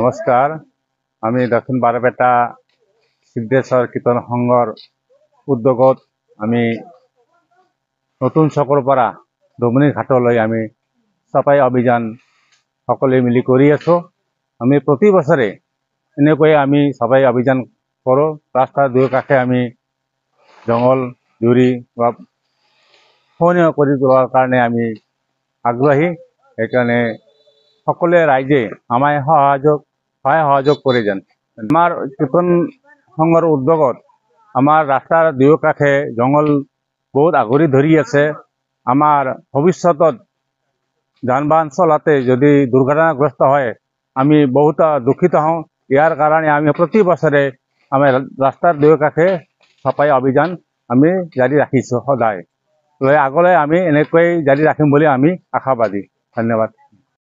নমস্কাৰ। আমি দক্ষিণ বাৰপেটা সিদ্ধেশ্বৰ কীৰ্তন সংঘৰ উদ্যোগত আমি নতুন চকৰ পৰা ডমনি ঘাটলৈ আমি চাফাই অভিযান সকলোৱে মিলি কৰি আছোঁ। আমি প্ৰতি বছৰে এনেকৈ আমি চাফাই অভিযান কৰোঁ। ৰাস্তাৰ দুয়োকাষে আমি জংঘল জুৰি বা শোভনীয় কৰি তোলাৰ কাৰণে আমি আগ্ৰহী। সেইকাৰণে সকলোৱে ৰাইজে আমায় সহায় সহযোগ কৰি যেন। আমাৰ কীৰ্তন সংঘৰ উদ্যোগত আমাৰ ৰাস্তাৰ দুয়োকাষে জংঘল বহুত আগুৰি ধৰি আছে। আমাৰ ভৱিষ্যতত যান বাহন চলাতে যদি দুৰ্ঘটনাগ্ৰস্ত হয় আমি বহুত দুখিত হওঁ। ইয়াৰ কাৰণে আমি প্ৰতি বছৰে আমি ৰাস্তাৰ দুয়োকাষে চাফাই অভিযান আমি জাৰি ৰাখিছোঁ সদায়। আগলৈ আমি এনেকৈ জাৰি ৰাখিম বুলি আমি আশাবাদী। ধন্যবাদ।